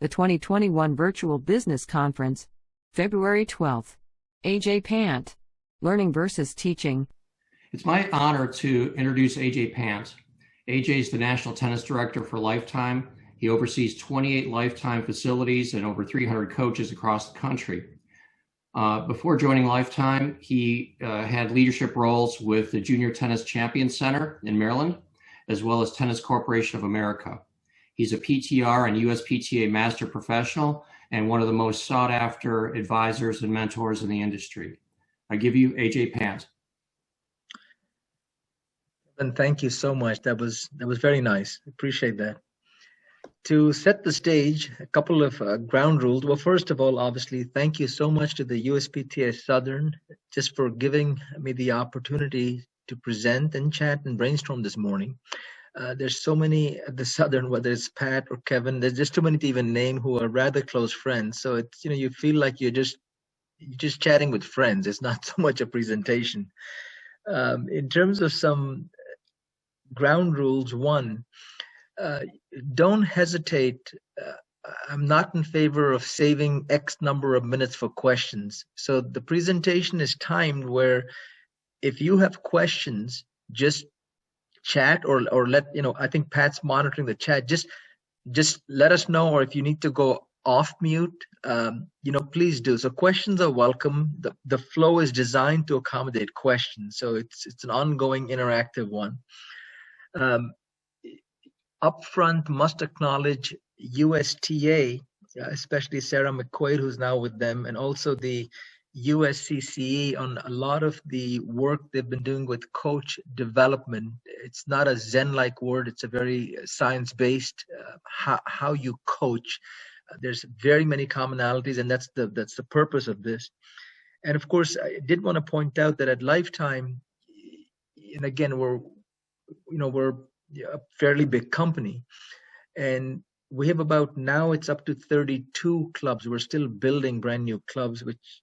The 2021 Virtual Business Conference, February 12th. Ajay Pant, Learning versus Teaching. It's my honor to introduce Ajay Pant. Ajay is the National Tennis Director for Lifetime. He oversees 28 Lifetime facilities and over 300 coaches across the country. Before joining Lifetime, he had leadership roles with the Junior Tennis Champion Center in Maryland, as well as Tennis Corporation of America. He's a PTR and USPTA Master Professional and one of the most sought after advisors and mentors in the industry. I give you Ajay Pant. And thank you so much. That was very nice. Appreciate that. To set the stage, a couple of ground rules. Well, first of all, obviously, thank you so much to the USPTA Southern just for giving me the opportunity to present and chat and brainstorm this morning. There's so many at the Southern, whether it's Pat or Kevin, there's just too many to even name, who are rather close friends. So it's, you feel like you're just chatting with friends. It's not so much a presentation. In terms of some ground rules, one, don't hesitate. I'm not in favor of saving X number of minutes for questions. So the presentation is timed where if you have questions, just chat or let, I think Pat's monitoring the chat. Just let us know, or if you need to go off mute, please do. So questions are welcome. The flow is designed to accommodate questions. So it's an ongoing interactive one. Upfront, must acknowledge USTA, especially Sarah McQuaid, who's now with them, and also the USCCE on a lot of the work they've been doing with coach development. It's not a Zen-like word. It's a very science-based, how you coach. There's very many commonalities, and that's the purpose of this. And of course, I did want to point out that at Lifetime, and again, we're a fairly big company, and we have about, now it's up to 32 clubs. We're still building brand new clubs, which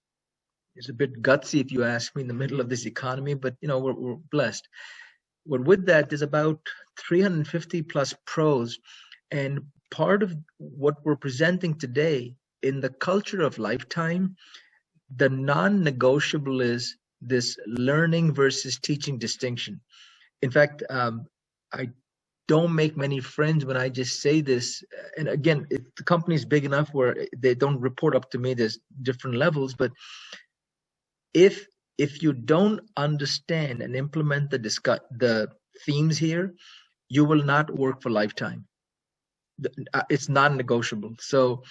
is a bit gutsy if you ask me in the middle of this economy, but we're blessed. But with that, there's about 350 plus pros, and part of what we're presenting today in the culture of Lifetime, the non-negotiable is this learning versus teaching distinction. In fact, I don't make many friends when I just say this. And again, the company's big enough where they don't report up to me. There's different levels, but if you don't understand and implement the themes here, you will not work for Lifetime. It's non-negotiable. So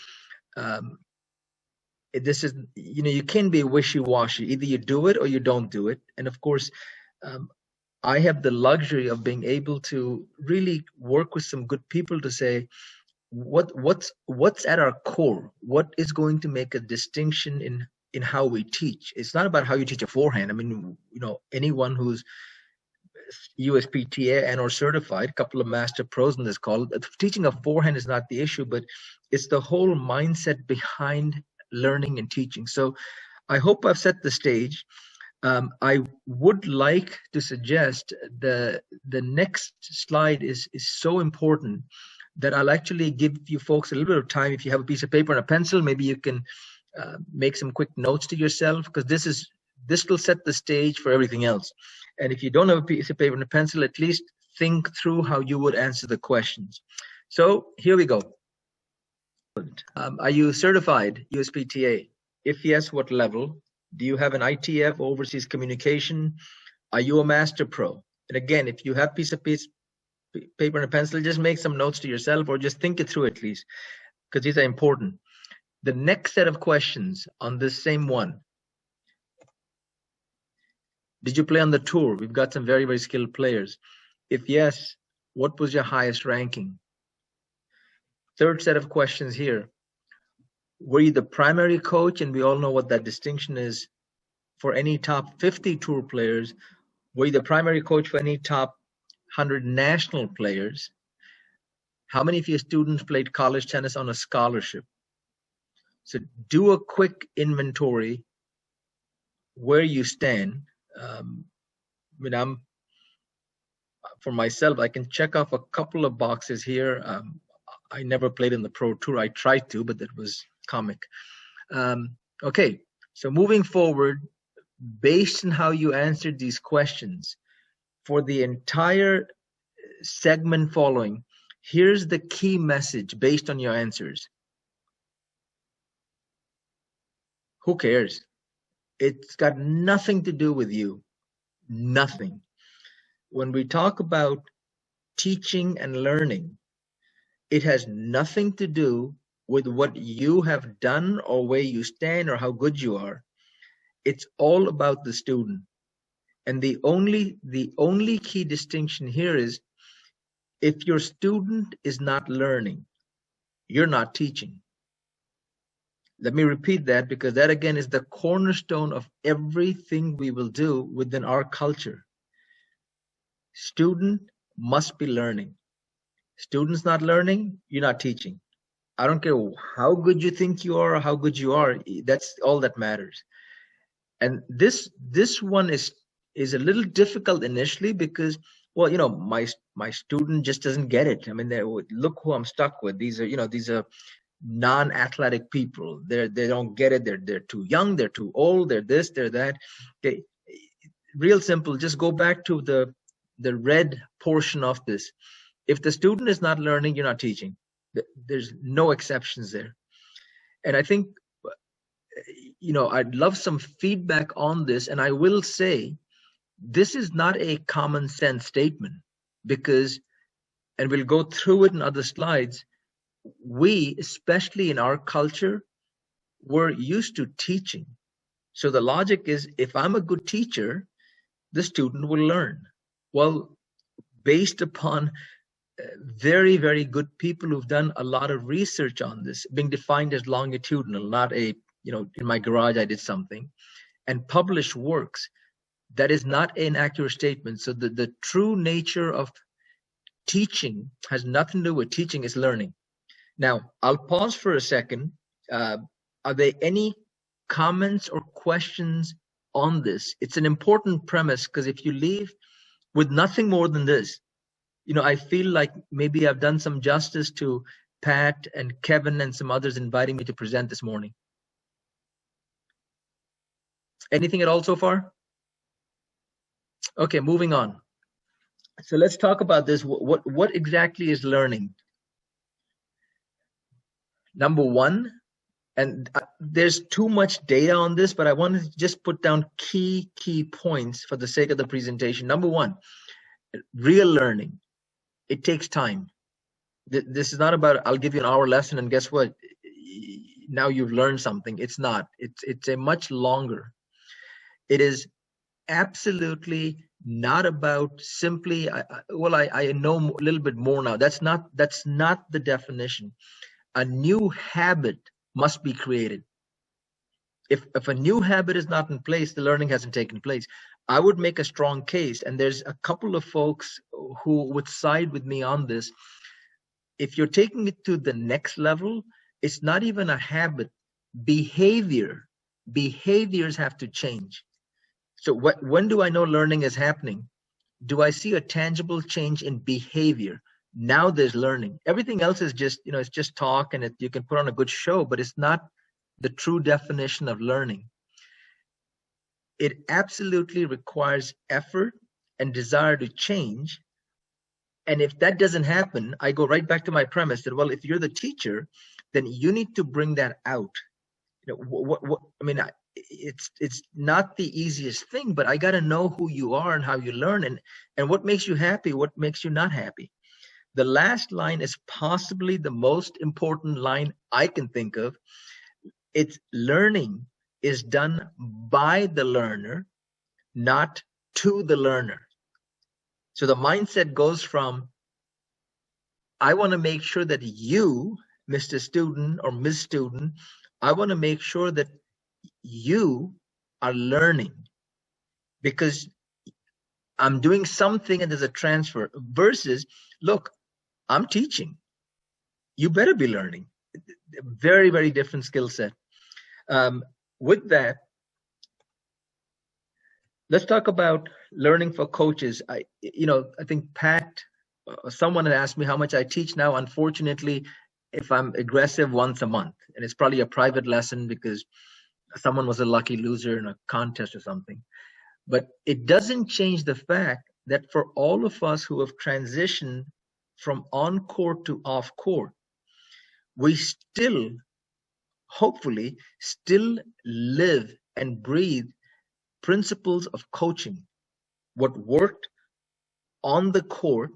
this is, you can be wishy-washy. Either you do it or you don't do it. And of course, I have the luxury of being able to really work with some good people to say, what's at our core? What is going to make a distinction in how we teach? It's not about how you teach a forehand. I mean, anyone who's USPTA and or certified, a couple of master pros in this call, teaching a forehand is not the issue, but it's the whole mindset behind learning and teaching. So I hope I've set the stage. I would like to suggest the next slide is so important that I'll actually give you folks a little bit of time. If you have a piece of paper and a pencil, maybe you can make some quick notes to yourself, because this will set the stage for everything else. And if you don't have a piece of paper and a pencil, at least think through how you would answer the questions. So here we go. Are you certified USPTA? If yes, what level? Do you have an ITF, overseas communication? Are you a master pro? And again, if you have a piece of paper and a pencil, just make some notes to yourself, or just think it through at least, because these are important. The next set of questions on this same one. Did you play on the tour? We've got some very, very skilled players. If yes, what was your highest ranking? Third set of questions here. Were you the primary coach? And we all know what that distinction is for any top 50 tour players. Were you the primary coach for any top 100 national players? How many of your students played college tennis on a scholarship? So do a quick inventory where you stand. For myself, I can check off a couple of boxes here. I never played in the Pro Tour. I tried to, but that was comic. Okay, so moving forward, based on how you answered these questions, for the entire segment following, here's the key message based on your answers. Who cares? It's got nothing to do with you. Nothing. When we talk about teaching and learning, it has nothing to do with what you have done or where you stand or how good you are. It's all about the student. And the only key distinction here is, if your student is not learning, you're not teaching. Let me repeat that, because that again is the cornerstone of everything we will do within our culture. Student must be learning. Students not learning, you're not teaching. I don't care how good you think you are or how good you are, that's all that matters. And this one is a little difficult initially, because, well, you know, my student just doesn't get it. I mean, look who I'm stuck with. These are non-athletic people. They don't get it. They're too young. They're too old. They're this. They're that. Okay, real simple. Just go back to the red portion of this. If the student is not learning, you're not teaching. There's no exceptions there. And I think, you know, I'd love some feedback on this. And I will say, this is not a common sense statement, because, and we'll go through it in other slides, we, especially in our culture, we're used to teaching. So the logic is, if I'm a good teacher, the student will learn. Well, based upon very, very good people who've done a lot of research on this, being defined as longitudinal, not a, you know, in my garage I did something, and published works, that is not an accurate statement. So the true nature of teaching has nothing to do with teaching, is learning. Now, I'll pause for a second. Are there any comments or questions on this? It's an important premise, because if you leave with nothing more than this, you know, I feel like maybe I've done some justice to Pat and Kevin and some others inviting me to present this morning. Anything at all so far? Okay, moving on. So let's talk about this. What exactly is learning? Number one, and there's too much data on this, but I wanted to just put down key points for the sake of the presentation. Number one, real learning. It takes time. This is not about, I'll give you an hour lesson and guess what? Now you've learned something. It's not. It's a much longer. It is absolutely not about simply, I know a little bit more now. That's not the definition. A new habit must be created. If a new habit is not in place, the learning hasn't taken place. I would make a strong case, and there's a couple of folks who would side with me on this. If you're taking it to the next level, it's not even a habit. Behaviors have to change. So when do I know learning is happening? Do I see a tangible change in behavior? Now there's learning. Everything else is just, you know, it's just talk, and you can put on a good show, but it's not the true definition of learning. It absolutely requires effort and desire to change. And if that doesn't happen, I go right back to my premise that, well, if you're the teacher, then you need to bring that out. You know, I mean, it's not the easiest thing, but I got to know who you are and how you learn, and what makes you happy, what makes you not happy. The last line is possibly the most important line I can think of. It's learning is done by the learner, not to the learner. So the mindset goes from, I want to make sure that you, Mr. Student or Ms. Student, I want to make sure that you are learning, because I'm doing something and there's a transfer, versus, look, I'm teaching. You better be learning. Very, very different skill set. With that, let's talk about learning for coaches. I think Pat, someone had asked me how much I teach now. Unfortunately, if I'm aggressive once a month, and it's probably a private lesson because someone was a lucky loser in a contest or something. But it doesn't change the fact that for all of us who have transitioned from on court to off court, we still, hopefully, still live and breathe principles of coaching. What worked on the court,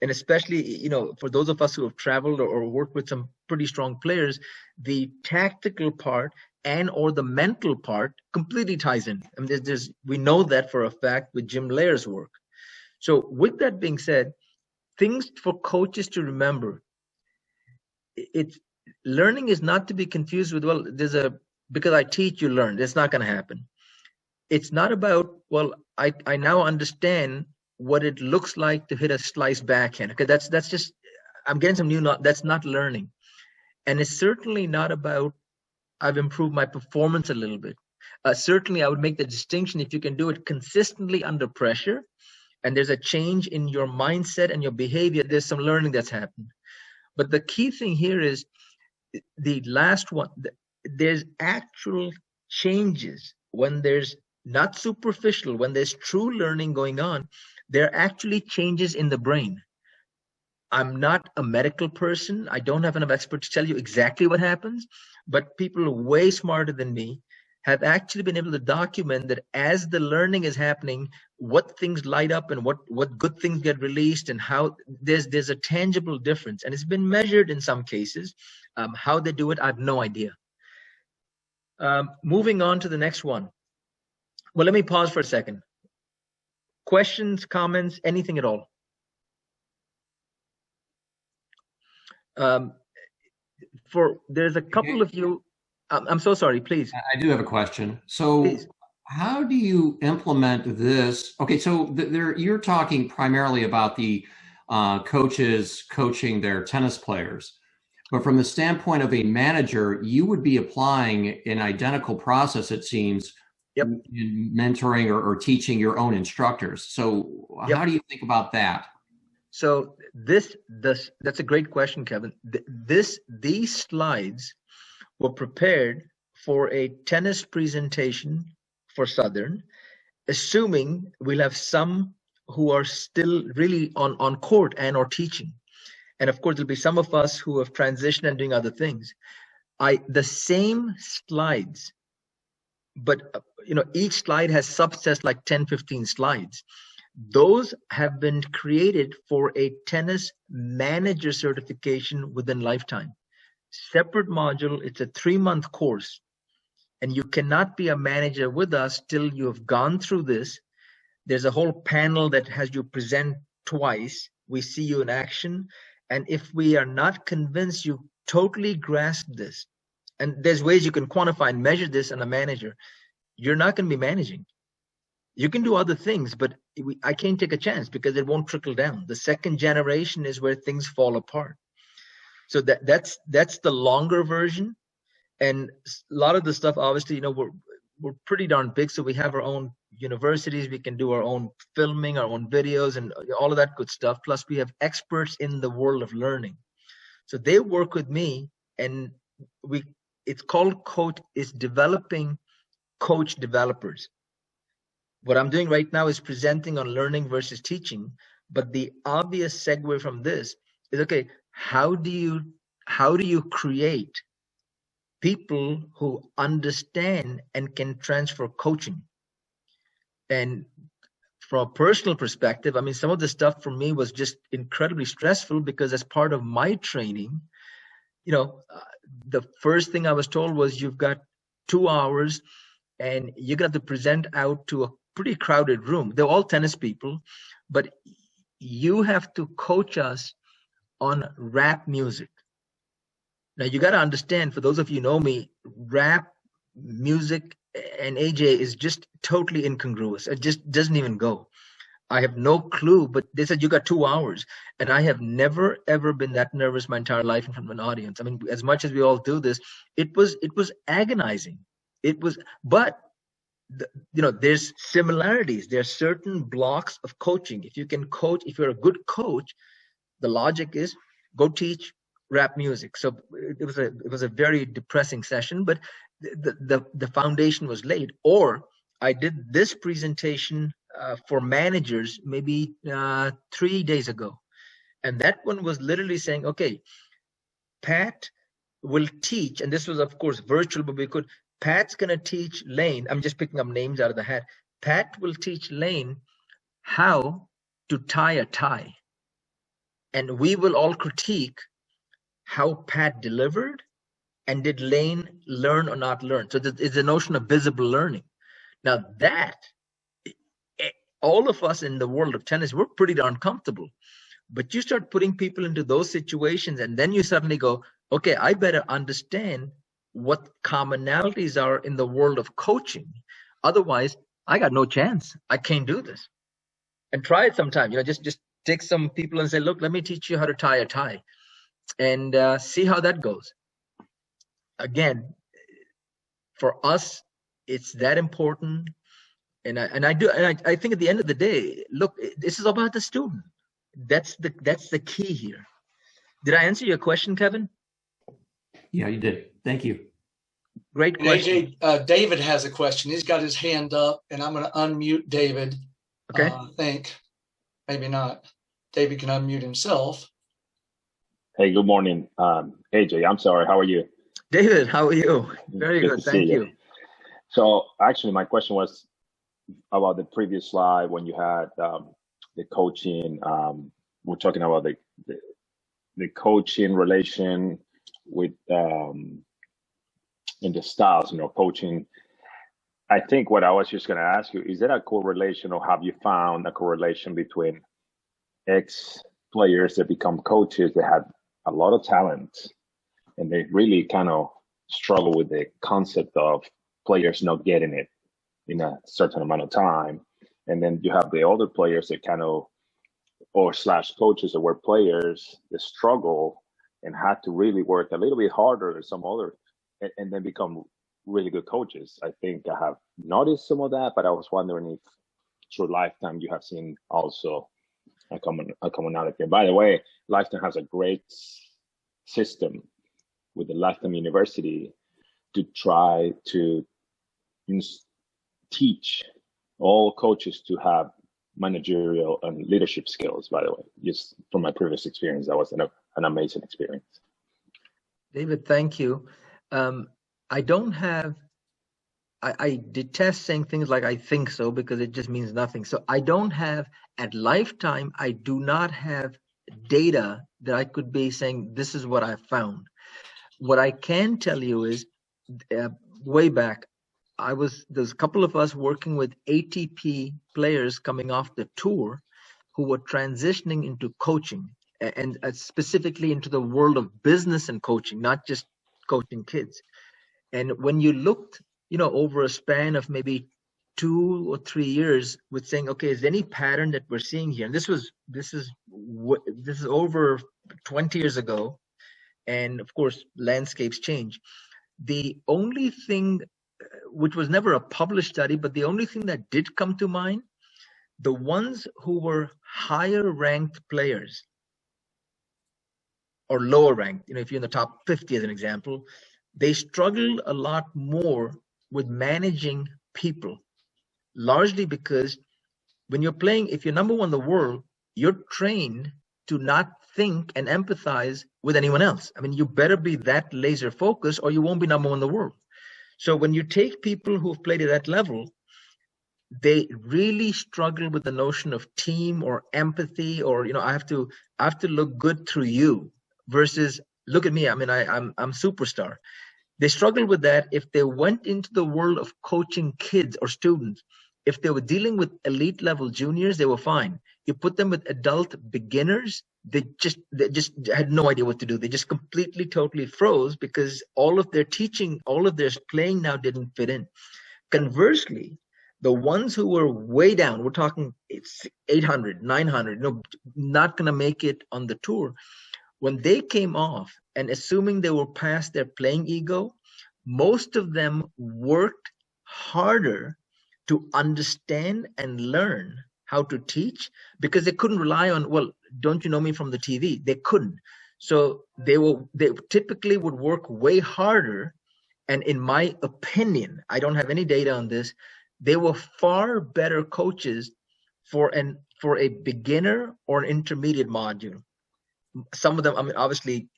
and especially, for those of us who have traveled or worked with some pretty strong players, the tactical part and or the mental part completely ties in. I mean, we know that for a fact with Jim Lair's work. So with that being said, things for coaches to remember, it's learning is not to be confused with, well, because I teach, you learn. That's not going to happen. It's not about, well, I now understand what it looks like to hit a slice backhand. Okay, that's just, I'm getting some new knowledge. That's not learning. And it's certainly not about, I've improved my performance a little bit. Certainly, I would make the distinction if you can do it consistently under pressure, and there's a change in your mindset and your behavior, there's some learning that's happened. But the key thing here is the last one, there's actual changes when there's not superficial, when there's true learning going on, there are actually changes in the brain. I'm not a medical person. I don't have enough experts to tell you exactly what happens, but people way smarter than me have actually been able to document that as the learning is happening, what things light up and what good things get released, and how there's a tangible difference. And it's been measured in some cases. How they do it, I have no idea. Moving on to the next one. Well, let me pause for a second. Questions, comments, anything at all? There's a couple of you. I'm so sorry, please. I do have a question. So please. How do you implement this? Okay, so you're talking primarily about the coaches coaching their tennis players. But from the standpoint of a manager, you would be applying an identical process, it seems, yep, in mentoring or teaching your own instructors. So yep. How do you think about that? So that's a great question, Kevin. These slides were prepared for a tennis presentation for Southern, assuming we'll have some who are still really on court and or teaching. And of course, there'll be some of us who have transitioned and doing other things. The same slides, but each slide has subsets like 10, 15 slides. Those have been created for a tennis manager certification within Lifetime. Separate module, it's a 3-month course. And you cannot be a manager with us till you have gone through this. There's a whole panel that has you present twice. We see you in action. And if we are not convinced you totally grasp this, and there's ways you can quantify and measure this on a manager, you're not going to be managing. You can do other things, but I can't take a chance because it won't trickle down. The second generation is where things fall apart. So that's the longer version. And a lot of the stuff, obviously, we're pretty darn big. So we have our own universities. We can do our own filming, our own videos, and all of that good stuff. Plus, we have experts in the world of learning. So they work with me, and it's called Coach. It's developing coach developers. What I'm doing right now is presenting on learning versus teaching. But the obvious segue from this is, okay, how do you create people who understand and can transfer coaching? And from a personal perspective, I mean, some of the stuff for me was just incredibly stressful because as part of my training, the first thing I was told was you've got 2 hours and you're going to have to present out to a pretty crowded room. They're all tennis people, but you have to coach us on rap music. Now, you got to understand, for those of you who know me, rap music and AJ is just totally incongruous. It just doesn't even go. I have no clue, but they said you got 2 hours. And I have never, ever been that nervous my entire life in front of an audience. I mean, as much as we all do this, it was agonizing. But there's similarities. There are certain blocks of coaching. If you can coach, if you're a good coach, the logic is go teach, rap music. So it was a very depressing session, but the foundation was laid. Or I did this presentation for managers maybe 3 days ago, and that one was literally saying, okay, Pat will teach, and this was of course virtual, but we could. Pat's gonna teach Lane. I'm just picking up names out of the hat. Pat will teach Lane how to tie a tie, and we will all critique how Pat delivered, and did Lane learn or not learn. So it's a notion of visible learning. Now that all of us in the world of tennis, we're pretty darn comfortable, but you start putting people into those situations, and then you suddenly go, okay, I better understand what commonalities are in the world of coaching. Otherwise, I got no chance. I can't do this. And try it sometime. Just take some people and say, look, let me teach you how to tie a tie, and see how that goes. Again, for us, it's that important. And I think at the end of the day, look, this is about the student. That's the key here. Did I answer your question, Kevin? Yeah, you did. Thank you. Great question. AJ, David has a question. He's got his hand up, and I'm going to unmute David. Okay. I think. Maybe not. David can unmute himself. Hey, good morning, AJ. I'm sorry. How are you? David, how are you? Very good. Thank you. So actually, my question was about the previous slide when you had the coaching. We're talking about the coaching relation with in the styles, coaching. I think what I was just going to ask you, is there a correlation, or have you found a correlation between ex-players that become coaches that have a lot of talent and they really kind of struggle with the concept of players not getting it in a certain amount of time? And then you have the older players that kind of, or / coaches that were players that struggle and had to really work a little bit harder than some other, and then become really good coaches. I think I have noticed some of that, but I was wondering if through Lifetime you have seen also a commonality. And by the way, Lifetime has a great system with the Lifetime University to try to teach all coaches to have managerial and leadership skills. By the way, just from my previous experience, that was an amazing experience. David, thank you. I don't have, I detest saying things like I think so, because it just means nothing. So I don't have, at Lifetime, I do not have data that I could be saying, this is what I found. What I can tell you is, way back, there's a couple of us working with ATP players coming off the tour who were transitioning into coaching, and specifically into the world of business and coaching, not just coaching kids. And when you looked, over a span of maybe 2 or 3 years, with saying, okay, is there any pattern that we're seeing here? And this is over 20 years ago, and of course, landscapes change. The only thing, which was never a published study, but the only thing that did come to mind, the ones who were higher ranked players or lower ranked, if you're in the top 50 as an example, they struggled a lot more with managing people, largely because when you're playing, if you're number one in the world, you're trained to not think and empathize with anyone else. I mean, you better be that laser focused or you won't be number one in the world. So when you take people who've played at that level, they really struggle with the notion of team or empathy, or I have to look good through you versus look at me. I mean, I'm superstar. They struggle with that. If they went into the world of coaching kids or students, if they were dealing with elite level juniors, they were fine. You put them with adult beginners, they just had no idea what to do. They just completely, totally froze, because all of their teaching, all of their playing now didn't fit in. Conversely, the ones who were way down, we're talking it's 800, 900, not going to make it on the tour. When they came off, and assuming they were past their playing ego, most of them worked harder to understand and learn how to teach, because they couldn't rely on, well, don't you know me from the TV? They couldn't. So they typically would work way harder. And in my opinion, I don't have any data on this, they were far better coaches for a beginner or an intermediate module. Some of them, I mean, obviously,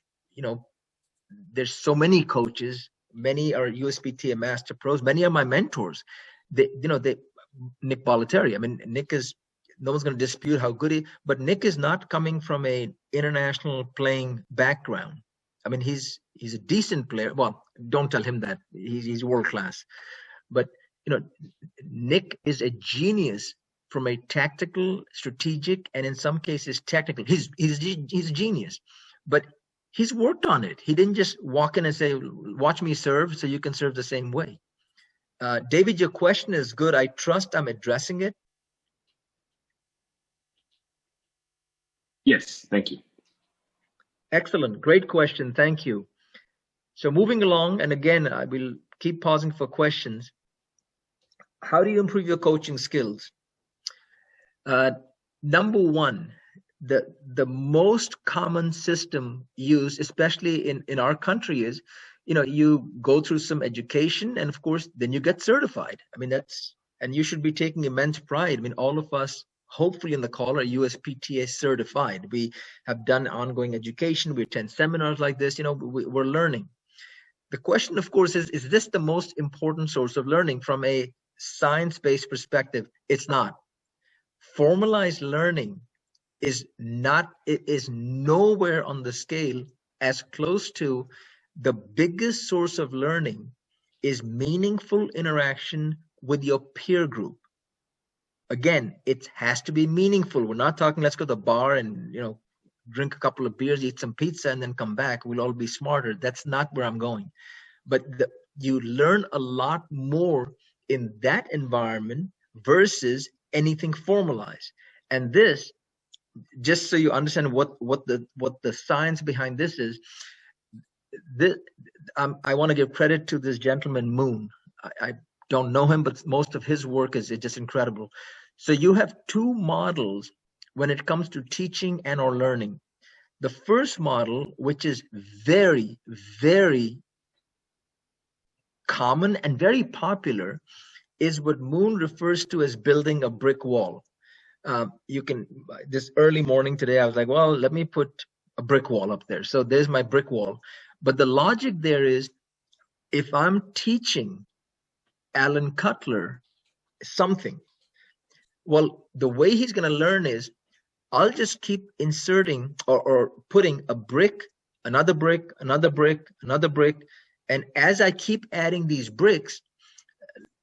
there's so many coaches. Many are USPTA Master Pros. Many are my mentors. Nick Bollettieri. I mean, Nick is, no one's going to dispute how good but Nick is not coming from a international playing background. I mean, he's a decent player. Well, don't tell him that. He's world class. But Nick is a genius from a tactical, strategic, and in some cases technical. He's a genius, but he's worked on it. He didn't just walk in and say, "Watch me serve, so you can serve the same way." David, your question is good. I trust I'm addressing it. Yes, thank you. Excellent. Great question. Thank you. So moving along, and again, I will keep pausing for questions. How do you improve your coaching skills? Number one, the most common system used, especially in our country, is, you go through some education, and of course, then you get certified. I mean, and you should be taking immense pride. I mean, all of us, hopefully in the call, are USPTA certified. We have done ongoing education. We attend seminars like this. We're learning. The question, of course, is this the most important source of learning from a science-based perspective? It's not. Formalized learning is nowhere on the scale as close to the biggest source of learning is meaningful interaction with your peer group. Again, it has to be meaningful. We're not talking, let's go to the bar and, drink a couple of beers, eat some pizza, and then come back. We'll all be smarter. That's not where I'm going. But you learn a lot more in that environment versus anything formalized. And this, just so you understand what the science behind this is, I want to give credit to this gentleman, Moon. I don't know him, but most of his work is just incredible. So you have two models when it comes to teaching and or learning. The first model, which is very, very common and very popular, is what Moon refers to as building a brick wall. This early morning today, I was like, well, let me put a brick wall up there. So there's my brick wall. But the logic there is, if I'm teaching Alan Cutler something, well, the way he's going to learn is I'll just keep inserting or putting a brick, another brick, another brick, another brick. And as I keep adding these bricks,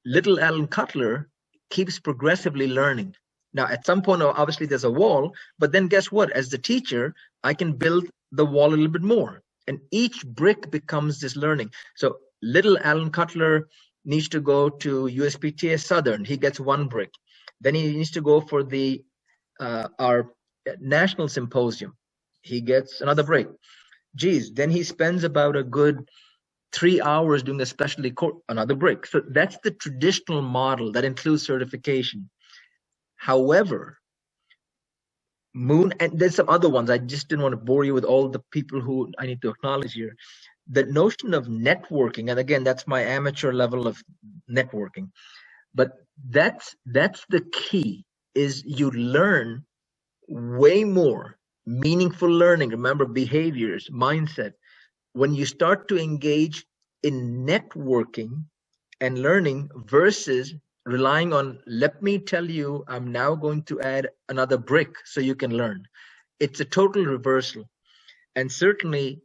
little Alan Cutler keeps progressively learning. Now, at some point, obviously, there's a wall, but then guess what? As the teacher, I can build the wall a little bit more. And each brick becomes this learning. So little Alan Cutler needs to go to USPTA Southern. He gets one brick. Then he needs to go for our national symposium. He gets another brick. Geez, then he spends about a good 3 hours doing a specialty course, another brick. So that's the traditional model that includes certification. However, Moon, and there's some other ones, I just didn't want to bore you with all the people who I need to acknowledge here. The notion of networking, and again, that's my amateur level of networking, but that's the key, is you learn way more meaningful learning. Remember, behaviors, mindset. When you start to engage in networking and learning versus relying on, let me tell you, I'm now going to add another brick so you can learn. It's a total reversal. And certainly,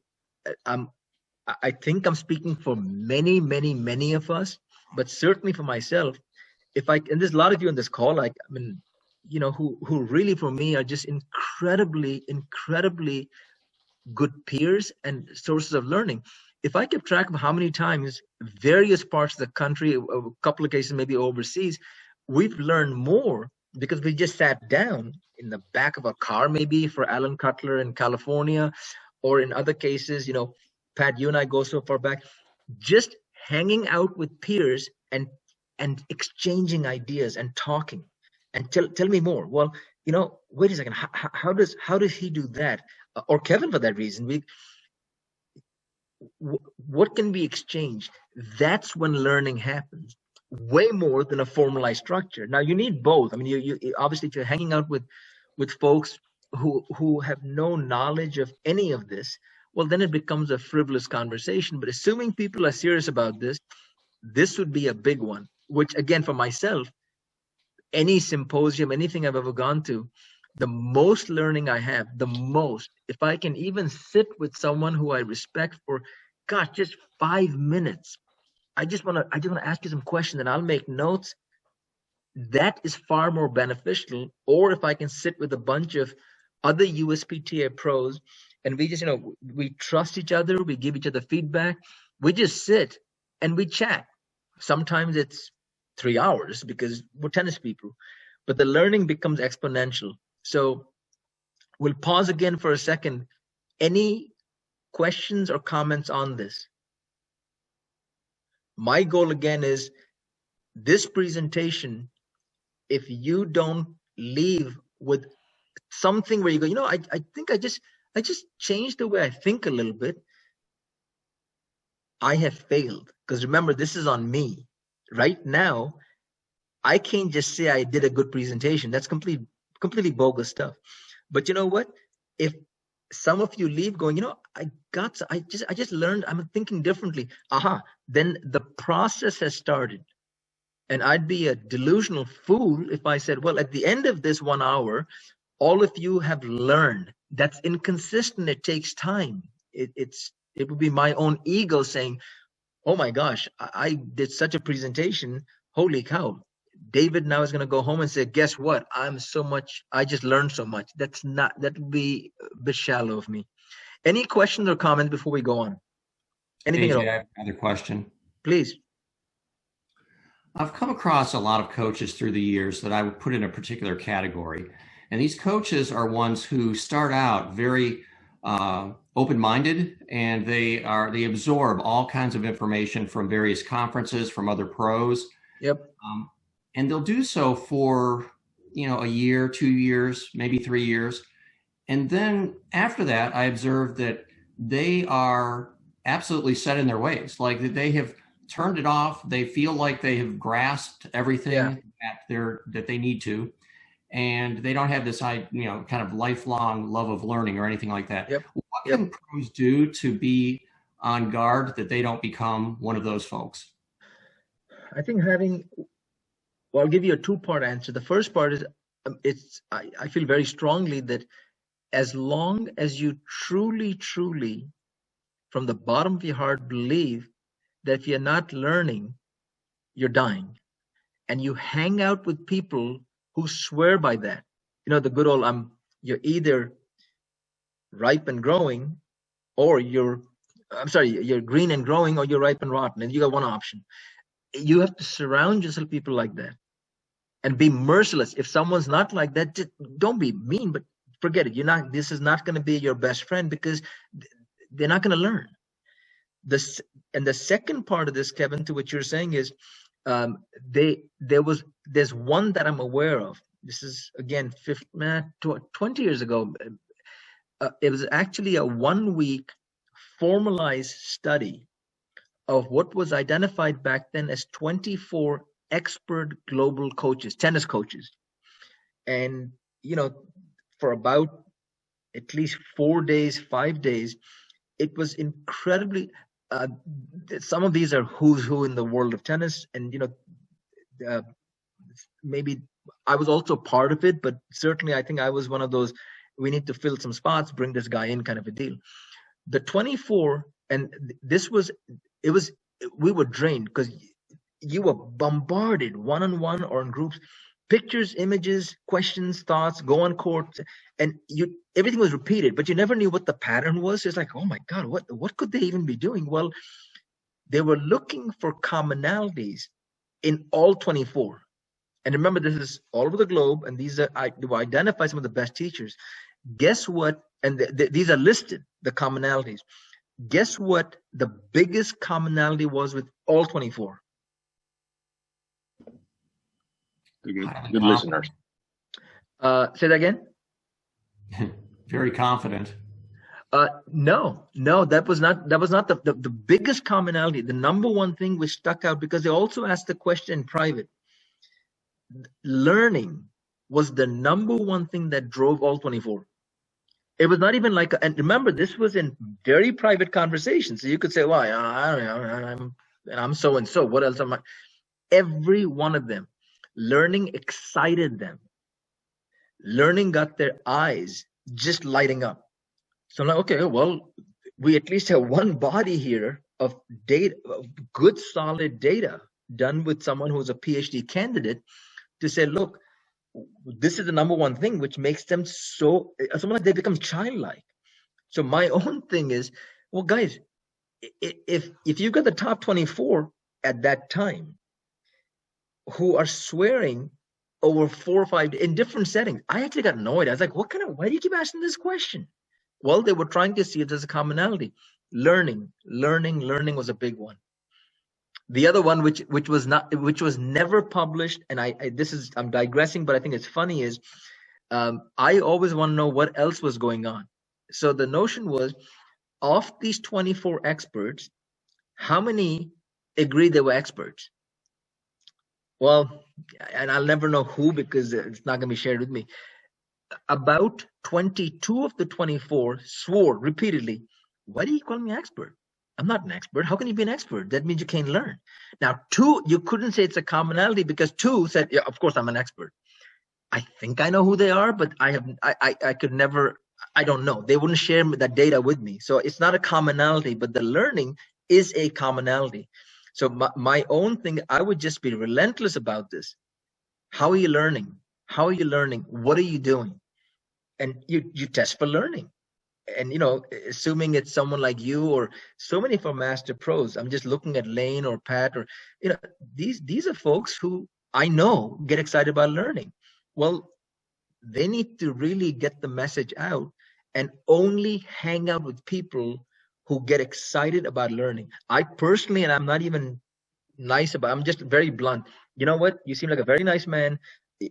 I think I'm speaking for many, many, many of us, but certainly for myself, and there's a lot of you on this call, who really for me are just incredibly, incredibly good peers and sources of learning. If I kept track of how many times various parts of the country, a couple of cases maybe overseas, we've learned more because we just sat down in the back of a car, maybe for Alan Cutler in California, or in other cases, Pat, you and I go so far back, just hanging out with peers and exchanging ideas and talking. And tell me more. Well, wait a second, how does he do that? Or Kevin, for that reason, what can be exchanged? That's when learning happens, way more than a formalized structure. Now you need both. I mean, you obviously, if you're hanging out with folks who have no knowledge of any of this, well, then it becomes a frivolous conversation. But assuming people are serious about this would be a big one, which again, for myself, any symposium, anything I've ever gone to, the most learning I have, if I can even sit with someone who I respect for, gosh, just 5 minutes. I just want to ask you some questions and I'll make notes. That is far more beneficial. Or if I can sit with a bunch of other USPTA pros and we just, we trust each other, we give each other feedback, we just sit and we chat. Sometimes it's 3 hours because we're tennis people, but the learning becomes exponential. So we'll pause again for a second. Any questions or comments on this? My goal again is this presentation, if you don't leave with something where you go, I think I just changed the way I think a little bit, I have failed. Because remember, this is on me. Right now, I can't just say I did a good presentation. That's completely bogus stuff. But you know what? If some of you leave going, I just learned, I'm thinking differently. Then the process has started. And I'd be a delusional fool if I said, well, at the end of this 1 hour, all of you have learned. That's inconsistent. It takes time. It would be my own ego saying, oh my gosh, I did such a presentation. Holy cow. David now is going to go home and say, guess what? I just learned so much. That would be a bit shallow of me. Any questions or comments before we go on? Anything AJ, at all? I have another question. Please. I've come across a lot of coaches through the years that I would put in a particular category. And these coaches are ones who start out very open-minded, and they absorb all kinds of information from various conferences, from other pros. Yep. And they'll do so for, a year, 2 years, maybe 3 years. And then after that, I observed that they are absolutely set in their ways. Like that they have turned it off. They feel like they have grasped everything that they need to. And they don't have this, kind of lifelong love of learning or anything like that. Yep. What can pros do to be on guard that they don't become one of those folks? I think I'll give you a two-part answer. The first part is, I feel very strongly that as long as you truly, truly, from the bottom of your heart, believe that if you're not learning, you're dying. And you hang out with people who swear by that. The good old, you're either ripe and growing, or you're green and growing, or you're ripe and rotten. And you got one option. You have to surround yourself with people like that and be merciless. If someone's not like that, just don't be mean, but forget it. This is not going to be your best friend because they're not going to learn. The second part of this, Kevin, to what you're saying is, there's one that I'm aware of. This is again 20 years ago. It was actually a 1-week formalized study of what was identified back then as 24 expert global coaches, tennis coaches. And, for about at least 4 days, 5 days, it was incredibly, some of these are who's who in the world of tennis. And, maybe I was also part of it, but certainly I think I was one of those, we need to fill some spots, bring this guy in kind of a deal. The 24, and we were drained because you were bombarded one-on-one or in groups, pictures, images, questions, thoughts, go on court, and everything was repeated, but you never knew what the pattern was. It's like, oh my God, what could they even be doing? Well, they were looking for commonalities in all 24. And remember, this is all over the globe, and these are, I identify some of the best teachers. Guess what? And these are listed, the commonalities. Guess what the biggest commonality was with all 24? Good listeners. Say that again. Very confident. No, that was not the biggest commonality. The number one thing which stuck out, because they also asked the question in private. Learning was the number one thing that drove all 24. It was not even like, and remember, this was in very private conversations. So you could say, well, I don't know, I'm so and so. What else am I? Every one of them, learning excited them. Learning got their eyes just lighting up. So I'm like, okay, well, we at least have one body here of data, of good, solid data done with someone who's a PhD candidate to say, look, this is the number one thing which makes them so, sometimes they become childlike. So my own thing is, well, guys, if you've got the top 24 at that time who are swearing over 4 or 5 in different settings, I actually got annoyed. I was like, why do you keep asking this question? Well, they were trying to see if there's a commonality. Learning was a big one. The other one, which was never published, and I'm digressing, but I think it's funny, is I always want to know what else was going on. So the notion was, of these 24 experts, how many agreed they were experts? Well, and I'll never know who, because it's not going to be shared with me. About 22 of the 24 swore repeatedly, why do you call me expert? I'm not an expert. How can you be an expert? That means you can't learn. Now, 2, you couldn't say it's a commonality, because 2 said, yeah, of course I'm an expert. I think I know who they are, but I could never, I don't know. They wouldn't share that data with me. So it's not a commonality, but the learning is a commonality. So my own thing, I would just be relentless about this. How are you learning? How are you learning? What are you doing? And you test for learning. And, assuming it's someone like you or so many of our master pros, I'm just looking at Lane or Pat, or, these are folks who I know get excited about learning. Well, they need to really get the message out and only hang out with people who get excited about learning. I personally, and I'm not even nice about, I'm just very blunt. You know what? You seem like a very nice man.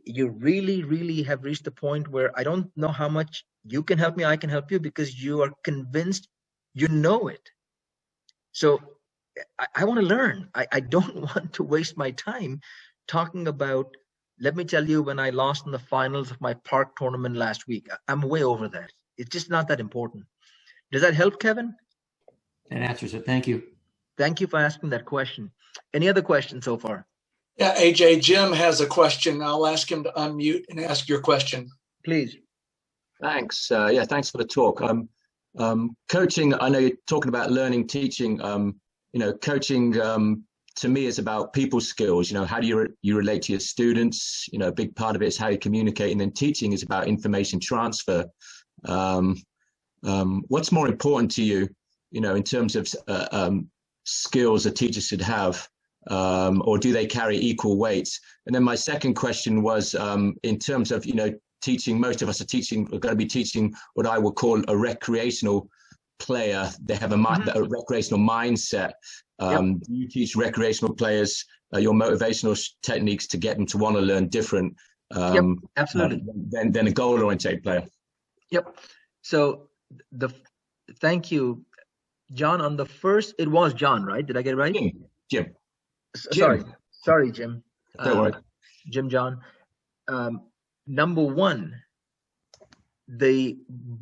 You really, really have reached the point where I don't know how much you can help me, I can help you, because you are convinced you know it. So I want to learn. I don't want to waste my time talking about, let me tell you, when I lost in the finals of my park tournament last week, I'm way over that. It's just not that important. Does that help, Kevin? That answers it. Thank you. Thank you for asking that question. Any other questions so far? Yeah, AJ, Jim has a question. I'll ask him to unmute and ask your question. Please. Thanks. Yeah, thanks for the talk. Coaching, I know you're talking about learning, teaching. Coaching to me is about people skills. How do you relate to your students? A big part of it is how you communicate, and then teaching is about information transfer. What's more important to you, in terms of skills a teacher should have, or do they carry equal weights? And then my second question was, in terms of, teaching, most of us are going to be teaching what I would call a recreational player. They have a recreational mindset. Do you teach recreational players your motivational techniques to get them to want to learn different absolutely. than a goal-oriented player? Yep. So thank you, John. On the first, it was John, right? Did I get it right? Jim. Sorry, Jim. Don't worry. Jim John. Number one, the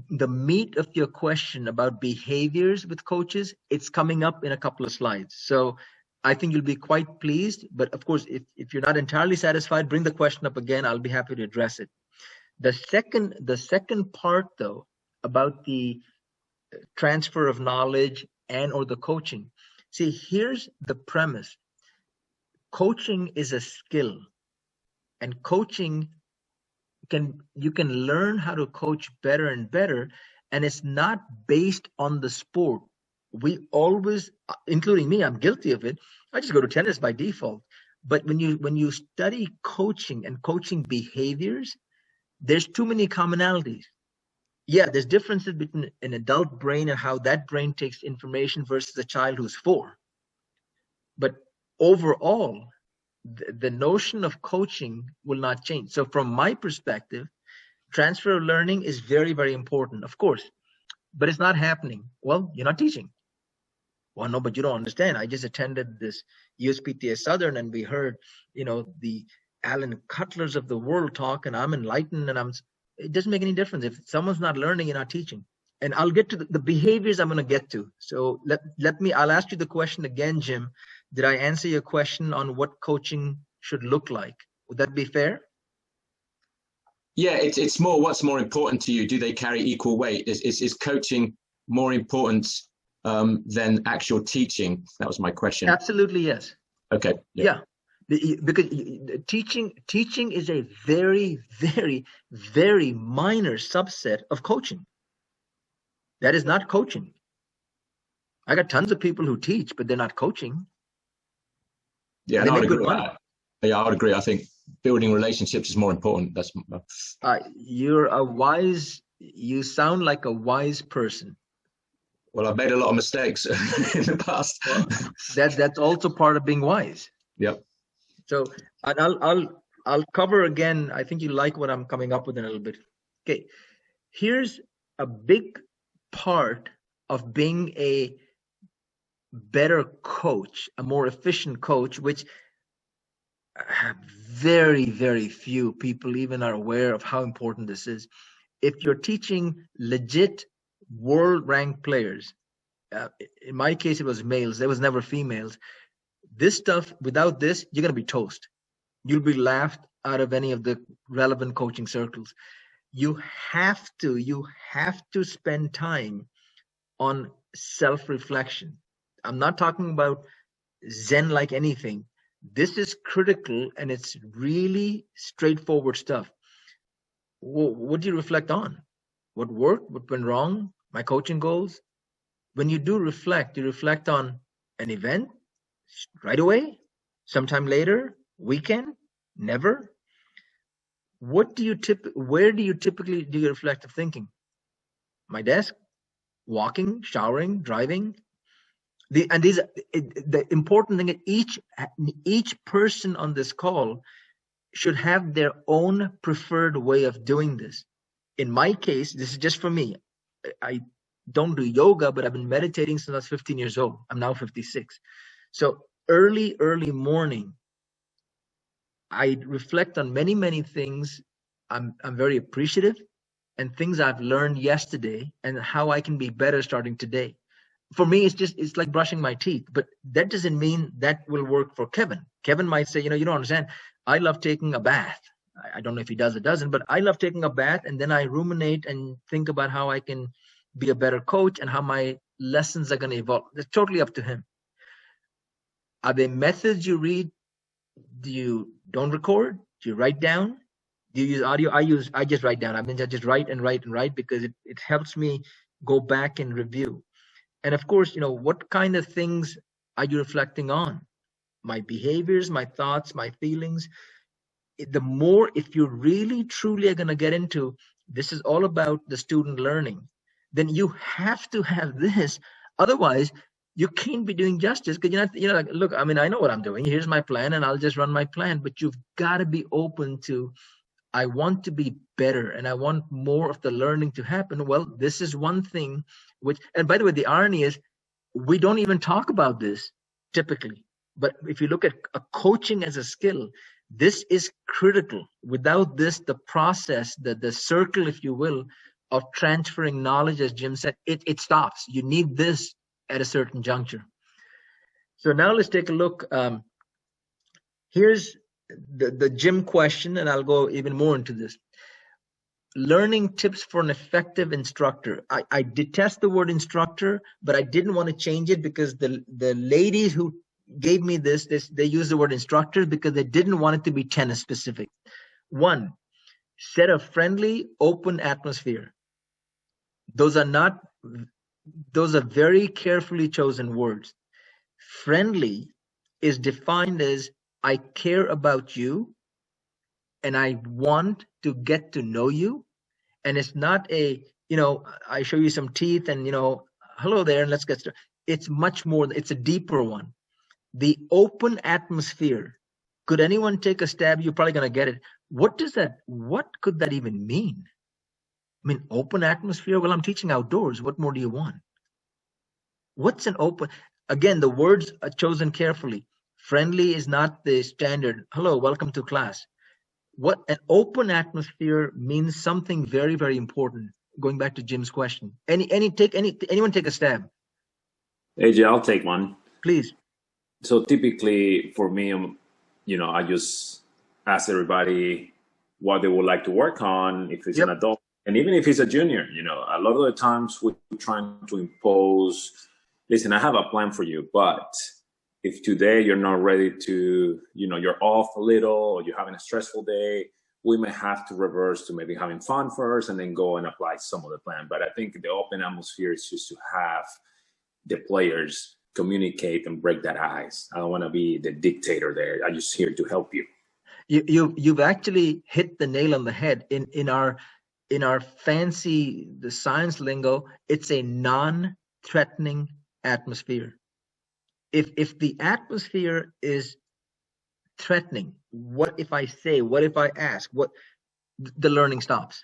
meat of your question about behaviors with coaches, it's coming up in a couple of slides. So I think you'll be quite pleased. But of course, if you're not entirely satisfied, bring the question up again. I'll be happy to address it. The second part, though, about the transfer of knowledge and or the coaching. See, here's the premise. Coaching is a skill, and coaching you can learn how to coach better and better, and it's not based on the sport. We always, including me, I'm guilty of it. I just go to tennis by default. But when you study coaching and coaching behaviors, there's too many commonalities. Yeah, there's differences between an adult brain and how that brain takes information versus a child who's 4. But overall, the notion of coaching will not change. So from my perspective, transfer of learning is very, very important, of course, but it's not happening. Well, you're not teaching. Well, no, but you don't understand. I just attended this USPTA Southern, and we heard, the Alan Cutlers of the world talk, and I'm enlightened, and it doesn't make any difference. If someone's not learning, you're not teaching. And I'll get to the behaviors I'm going to get to. So I'll ask you the question again, Jim. Did I answer your question on what coaching should look like? Would that be fair? Yeah, it's more, what's more important to you? Do they carry equal weight? Is coaching more important than actual teaching? That was my question. Absolutely, yes. Okay. Yeah. Because teaching is a very, very, very minor subset of coaching. That is not coaching. I got tons of people who teach, but they're not coaching. Yeah, I would agree with that. Yeah, I would agree. I think building relationships is more important. That's you sound like a wise person. Well, I've made a lot of mistakes in the past. Well, that's also part of being wise. Yep. So I'll cover again. I think you like what I'm coming up with in a little bit. Okay, here's a big part of being a better coach, a more efficient coach, which very, very few people even are aware of how important this is. If you're teaching legit world-ranked players, in my case, it was males. There was never females. This stuff, without this, you're going to be toast. You'll be laughed out of any of the relevant coaching circles. You have to spend time on self-reflection. I'm not talking about Zen like anything. This is critical, and it's really straightforward stuff. What do you reflect on? What worked? What went wrong? My coaching goals? When you do reflect, you reflect on an event right away, sometime later, weekend, never. Where do you typically do your reflective thinking? My desk, walking, showering, driving. The important thing is each person on this call should have their own preferred way of doing this. In my case, this is just for me. I don't do yoga, but I've been meditating since I was 15 years old. I'm now 56. So early morning, I reflect on many, many things. I'm very appreciative, and things I've learned yesterday and how I can be better starting today. For me, it's like brushing my teeth, but that doesn't mean that will work for Kevin. Kevin might say, you don't understand. I love taking a bath. I don't know if he does or doesn't, but I love taking a bath, and then I ruminate and think about how I can be a better coach and how my lessons are going to evolve. It's totally up to him. Are there methods you read? Do you don't record? Do you write down? Do you use audio? I just write down. I just write and write because it helps me go back and review. And of course, what kind of things are you reflecting on? My behaviors, my thoughts, my feelings. The more, if you really truly are going to get into, this is all about the student learning, then you have to have this. Otherwise, you can't be doing justice, because you're not, look, I know what I'm doing. Here's my plan, and I'll just run my plan. But you've got to be open to, I want to be better, and I want more of the learning to happen. Well, this is one thing which, and by the way, the irony is we don't even talk about this typically. But if you look at coaching as a skill, this is critical. Without this, the process, the circle, if you will, of transferring knowledge, as Jim said, it stops. You need this at a certain juncture. So now let's take a look. Here's the Jim question, and I'll go even more into this. Learning tips for an effective instructor. I detest the word instructor, but I didn't want to change it because the ladies who gave me this, they used the word instructor because they didn't want it to be tennis specific. 1, set a friendly, open atmosphere. Those are very carefully chosen words. Friendly is defined as I care about you and I want to get to know you. And it's not I show you some teeth and, hello there, and let's get started. It's much more, it's a deeper one. The open atmosphere. Could anyone take a stab? You're probably going to get it. What could that even mean? mean, open atmosphere? Well, I'm teaching outdoors. What more do you want? What's an open? Again, the words are chosen carefully. Friendly is not the standard. Hello, welcome to class. What an open atmosphere means something very, very important. Going back to Jim's question. Anyone take a stab? AJ, I'll take one. Please. So typically for me, I just ask everybody what they would like to work on, if it's an adult, and even if it's a junior. A lot of the times we're trying to impose, listen, I have a plan for you, but if today you're not ready to, you're off a little, or you're having a stressful day, we may have to reverse to maybe having fun first and then go and apply some of the plan. But I think the open atmosphere is just to have the players communicate and break that ice. I don't want to be the dictator there. I'm just here to help you. You've actually hit the nail on the head. In our fancy, the science lingo, it's a non-threatening atmosphere. If the atmosphere is threatening, what if I say, what if I ask, what, the learning stops.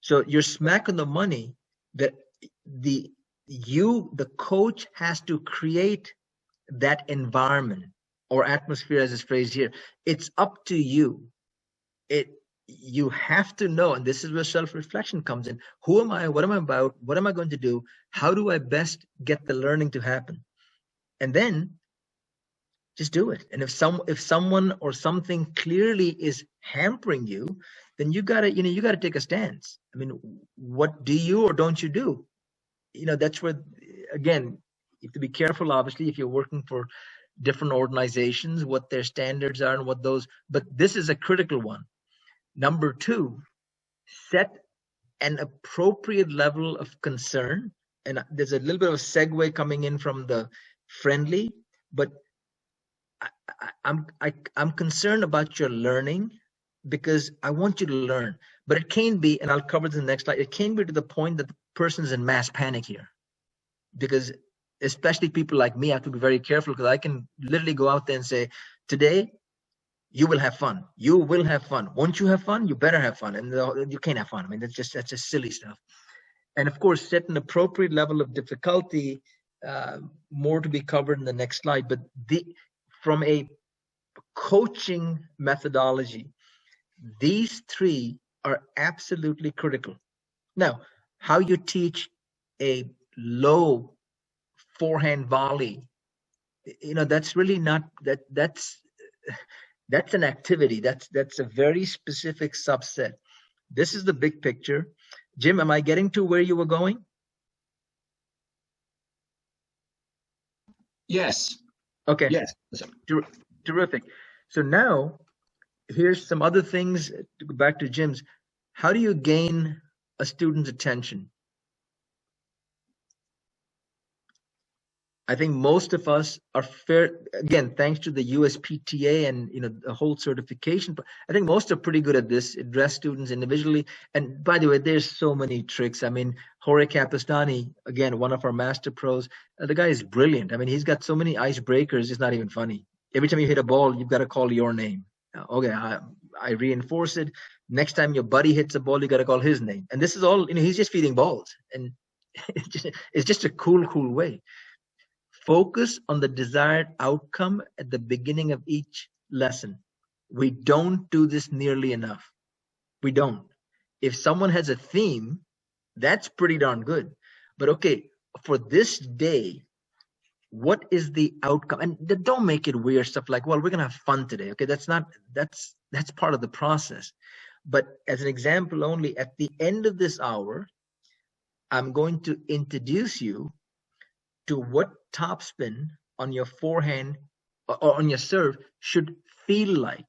So you're smacking the money that the coach has to create that environment or atmosphere, as is phrased here. It's up to you. You have to know, and this is where self-reflection comes in. Who am I? What am I about? What am I going to do? How do I best get the learning to happen? And then just do it. And if someone or something clearly is hampering you, then you gotta take a stance. I mean, what do you or don't you do? That's where, again, you have to be careful, obviously, if you're working for different organizations, what their standards are and what those, but this is a critical one. Number 2, set an appropriate level of concern. And there's a little bit of a segue coming in from the friendly, but I'm concerned about your learning because I want you to learn. But it can be, and I'll cover this in the next slide, it can be to the point that the person's in mass panic here. Because especially people like me have to be very careful, because I can literally go out there and say, today, you will have fun. You will have fun. Won't you have fun? You better have fun. And you can't have fun. I mean, that's just silly stuff. And of course, set an appropriate level of difficulty, more to be covered in the next slide. But from a coaching methodology, these 3 are absolutely critical. Now, how you teach a low forehand volley, that's really not that's an activity. That's a very specific subset. This is the big picture. Jim, am I getting to where you were going? Yes. Okay. Yes. Terrific. So now, here's some other things to go back to Jim's. How do you gain a student's attention? I think most of us are fair, again, thanks to the USPTA and the whole certification. But I think most are pretty good at this, address students individually. And by the way, there's so many tricks. I mean, Jorge Capistani, again, one of our master pros, the guy is brilliant. I mean, he's got so many icebreakers, it's not even funny. Every time you hit a ball, you've got to call your name. Okay, I reinforce it. Next time your buddy hits a ball, you got to call his name. And this is all, he's just feeding balls. And it's just a cool way. Focus on the desired outcome at the beginning of each lesson. We don't do this nearly enough. We don't. If someone has a theme, that's pretty darn good. But okay, for this day, what is the outcome? And don't make it weird stuff like, well, we're gonna have fun today. Okay, that's part of the process. But as an example only, at the end of this hour, I'm going to introduce you to what topspin on your forehand or on your serve should feel like.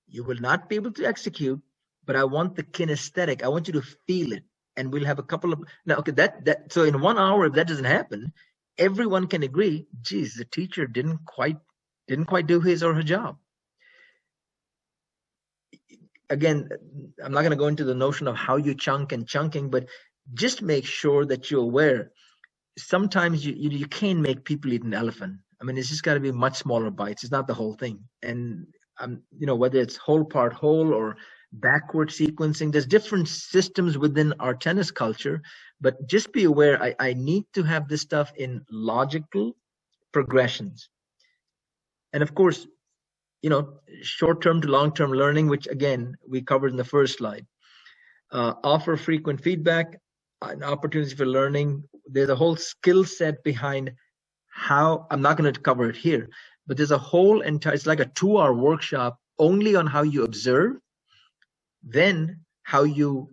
You will not be able to execute, but I want the kinesthetic. I want you to feel it. And we'll have a couple of, now, okay, so in 1 hour, if that doesn't happen, everyone can agree, geez, the teacher didn't quite do his or her job. Again, I'm not going to go into the notion of how you chunk and chunking, but just make sure that you're aware. Sometimes you can't make people eat an elephant. I mean, it's just got to be much smaller bites. It's not the whole thing. And whether it's whole part whole or backward sequencing. There's different systems within our tennis culture, but just be aware, I need to have this stuff in logical progressions. And of course, short-term to long-term learning, which again, we covered in the first slide. Offer frequent feedback, an opportunity for learning. There's a whole skill set behind how, I'm not going to cover it here, but there's a whole entire, it's like a 2-hour workshop only on how you observe, then how you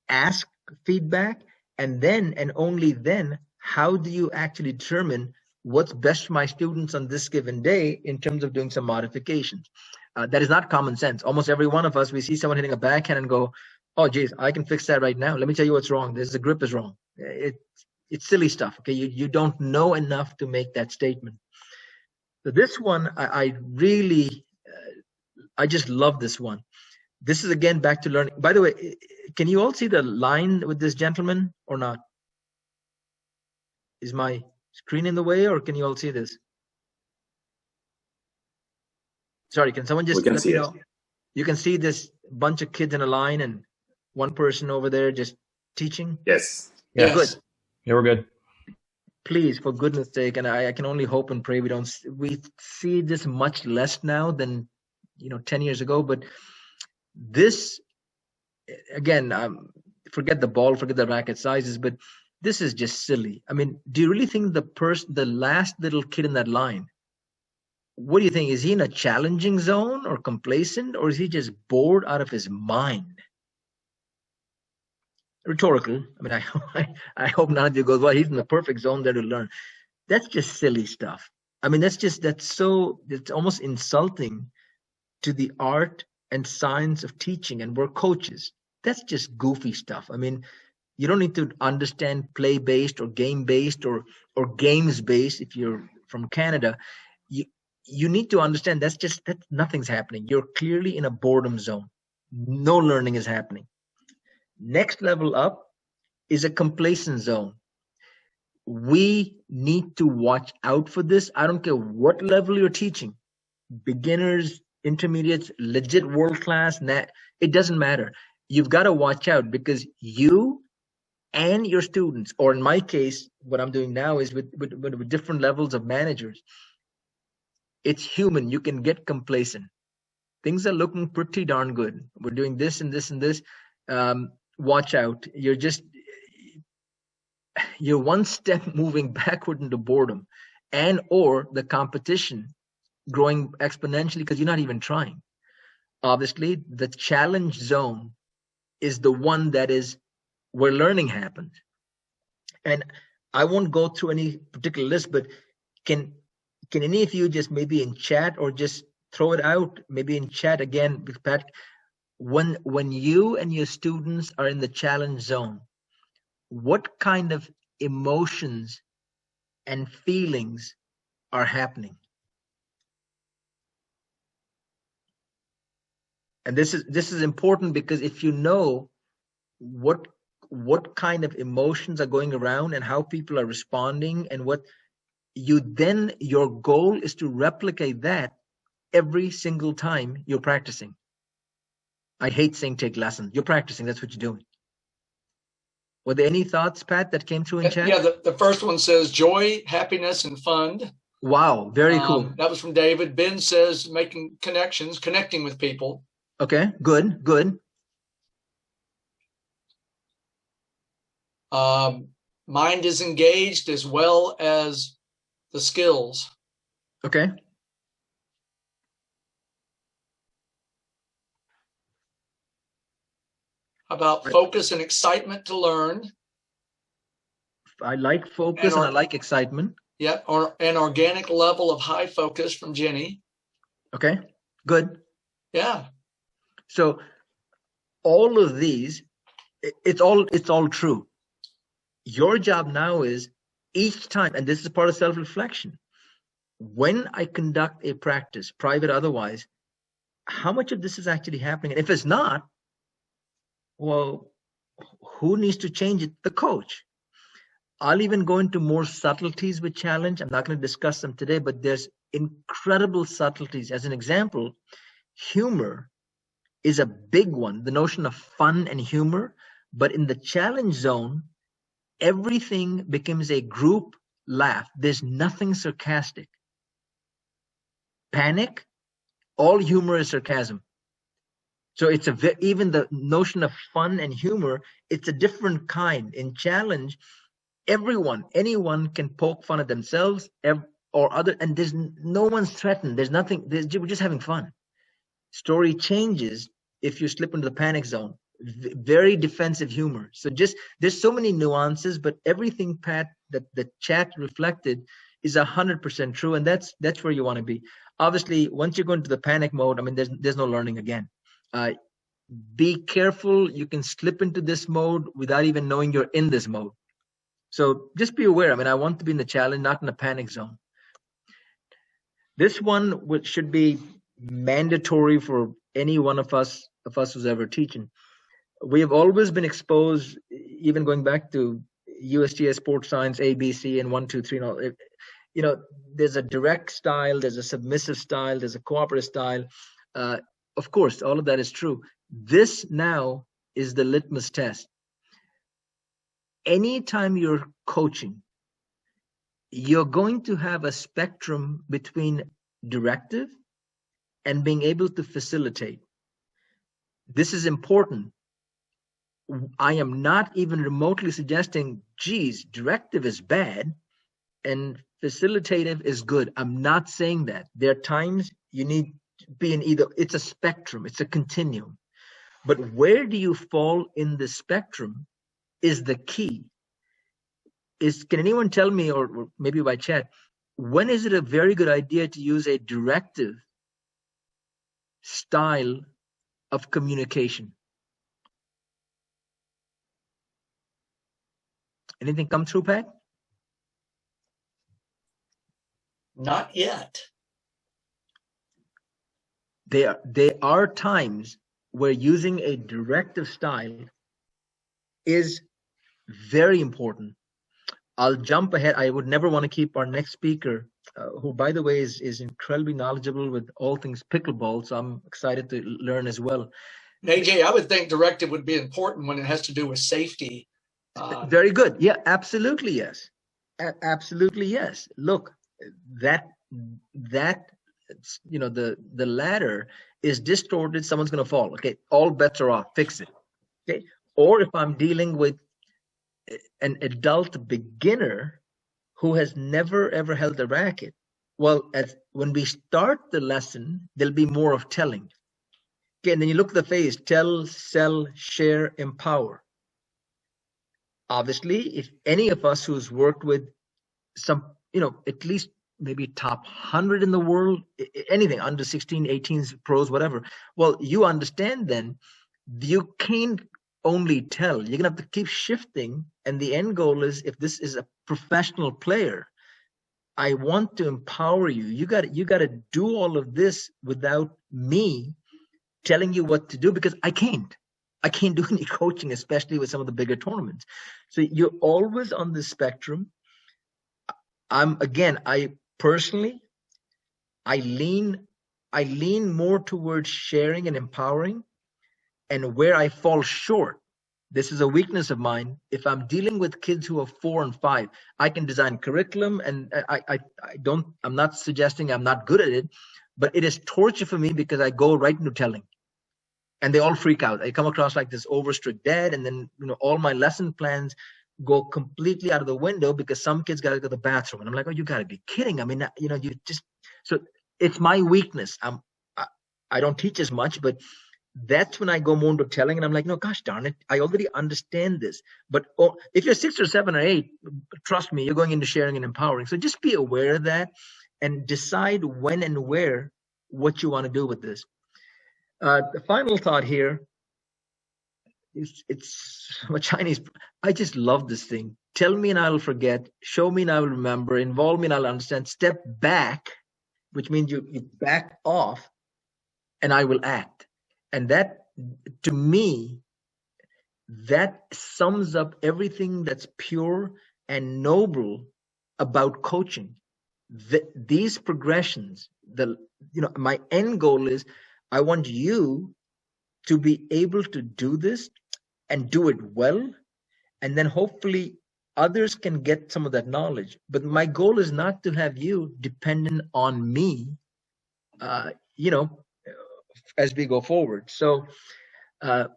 ask feedback, and then, and only then, how do you actually determine what's best for my students on this given day in terms of doing some modifications. That is not common sense. Almost every one of us, we see someone hitting a backhand and go, oh, geez, I can fix that right now. Let me tell you what's wrong. The grip is wrong. It's silly stuff. Okay, you don't know enough to make that statement. So this one, I really, I just love this one. This is again back to learning. By the way, can you all see the line with this gentleman or not? Is my screen in the way, or can you all see this? Sorry, can someone just let me know? You can see this bunch of kids in a line and one person over there just teaching? Yes. Yeah, good. Yeah, we're good. Please, for goodness sake, and I can only hope and pray we see this much less now than 10 years ago, but this, again, forget the ball, forget the racket sizes, but this is just silly. I mean, do you really think the last little kid in that line, what do you think? Is he in a challenging zone or complacent, or is he just bored out of his mind? Rhetorical. I mean, I hope none of you goes, well, he's in the perfect zone there to learn. That's just silly stuff. I mean, it's almost insulting to the art and science of teaching, and we're coaches. That's just goofy stuff. I mean, you don't need to understand play-based or game-based or games-based if you're from Canada. You need to understand that nothing's happening. You're clearly in a boredom zone. No learning is happening. Next level up is a complacent zone. We need to watch out for this. I don't care what level you're teaching, beginners, intermediates, legit world-class, it doesn't matter. You've got to watch out, because you and your students, or in my case, what I'm doing now is with different levels of managers, it's human. You can get complacent. Things are looking pretty darn good. We're doing this and this and this. Watch out. You're one step moving backward into boredom and or the competition growing exponentially because you're not even trying. Obviously, the challenge zone is the one that is where learning happens. And I won't go through any particular list, but can any of you just maybe in chat or just throw it out, maybe in chat again with Pat, when you and your students are in the challenge zone, what kind of emotions and feelings are happening? And this is important, because if you know what kind of emotions are going around and how people are responding, and your goal is to replicate that every single time you're practicing. I hate saying take lessons. You're practicing. That's what you're doing. Were there any thoughts, Pat, that came through in chat? Yeah, the first one says joy, happiness, and fun. Wow, very cool. That was from David. Ben says making connections, connecting with people. Okay, good. Mind is engaged as well as the skills. Okay. About focus and excitement to learn. I like focus and I like excitement. Yeah, or an organic level of high focus from Jenny. Okay, good. Yeah. So all of these, it's all true. Your job now is each time, and this is part of self-reflection, when I conduct a practice, private otherwise, how much of this is actually happening? And if it's not, well, who needs to change it? The coach. I'll even go into more subtleties with challenge. I'm not going to discuss them today, but there's incredible subtleties. As an example, humor is a big one, the notion of fun and humor. But in the challenge zone, everything becomes a group laugh. There's nothing sarcastic. Panic, all humor is sarcasm. So it's even the notion of fun and humor, it's a different kind. In challenge, anyone can poke fun at themselves or other, and there's no one's threatened. There's nothing. We're just having fun. Story changes if you slip into the panic zone. Very defensive humor. So there's so many nuances, but everything, Pat, that the chat reflected is 100% true, and that's where you want to be. Obviously, once you go into the panic mode, I mean, there's no learning again. Be careful. You can slip into this mode without even knowing you're in this mode. So just be aware. I mean, I want to be in the challenge, not in the panic zone. This one should be mandatory for any one of us who's ever teaching. We have always been exposed, even going back to USTA Sports Science, ABC, and 1, 2, 3, and all. You know, there's a direct style, there's a submissive style, there's a cooperative style. Of course, all of that is true. This now is the litmus test. Anytime you're coaching, you're going to have a spectrum between directive and being able to facilitate. This is important. I am not even remotely suggesting, geez, directive is bad and facilitative is good. I'm not saying that. There are times you need to be in either. It's a spectrum. It's a continuum. But where do you fall in the spectrum is the key. Can anyone tell me, or maybe by chat, when is it a very good idea to use a directive style of communication? Anything come through, Pat? Not yet. There are times where using a directive style is very important. I'll jump ahead. I would never want to keep our next speaker, who, by the way, is incredibly knowledgeable with all things pickleball, so I'm excited to learn as well. AJ, I would think directive would be important when it has to do with safety. Very good. Yeah, absolutely, yes. Absolutely, yes. Look, that you know, the ladder is distorted, someone's going to fall. Okay, all bets are off. Fix it. Okay, or if I'm dealing with an adult beginner who has never ever held a racket, well, when we start the lesson, there'll be more of telling. Okay, and then you look at the phase: tell, sell, share, empower. Obviously, if any of us who's worked with some, you know, at least maybe top 100 in the world, anything under 16, 18 pros, whatever, well, you understand then you can't only tell. You're gonna have to keep shifting, and the end goal is, if this is a professional player, I want to empower you. You got to do all of this without me telling you what to do, because I can't do any coaching, especially with some of the bigger tournaments. So you're always on the spectrum. I personally lean more towards sharing and empowering. And where I fall short, this is a weakness of mine. If I'm dealing with kids who are 4 and 5, I can design curriculum, and I'm not suggesting I'm not good at it, but it is torture for me because I go right into telling. And they all freak out. I come across like this overstrict dad, and then, you know, all my lesson plans go completely out of the window because some kids got to go to the bathroom, and I'm like, oh, you got to be kidding! I mean, you know, so it's my weakness. I don't teach as much, but that's when I go more into telling, and I'm like, no, gosh darn it, I already understand this. But if you're 6 or 7 or 8, trust me, you're going into sharing and empowering. So just be aware of that and decide when and where what you want to do with this. The final thought here is, it's a Chinese. I just love this thing. Tell me and I will forget. Show me and I will remember. Involve me and I'll understand. Step back, which means you back off, and I will act. And that, to me, that sums up everything that's pure and noble about coaching. These progressions, my end goal is, I want you to be able to do this and do it well, and then hopefully others can get some of that knowledge. But my goal is not to have you dependent on me, as we go forward. So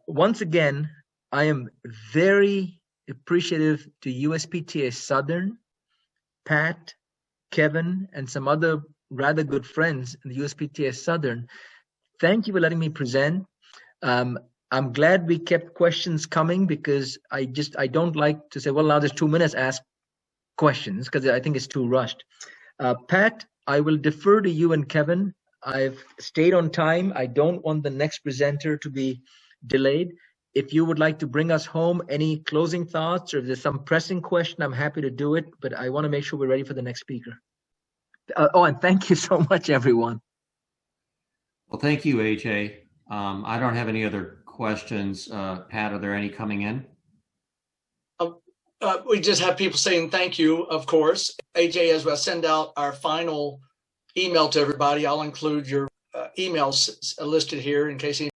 once again, I am very appreciative to USPTA Southern, Pat, Kevin, and some other rather good friends in the USPTA Southern. Thank you for letting me present. I'm glad we kept questions coming, because I don't like to say, well, now there's 2 minutes, ask questions, because I think it's too rushed. Pat, I will defer to you and Kevin. I've stayed on time. I don't want the next presenter to be delayed. If you would like to bring us home, any closing thoughts, or if there's some pressing question, I'm happy to do it, but I want to make sure we're ready for the next speaker. And thank you so much, everyone. Well, thank you, AJ. I don't have any other questions. Pat, are there any coming in? We just have people saying thank you, of course. AJ, as I send out our final email to everybody, I'll include your emails listed here in case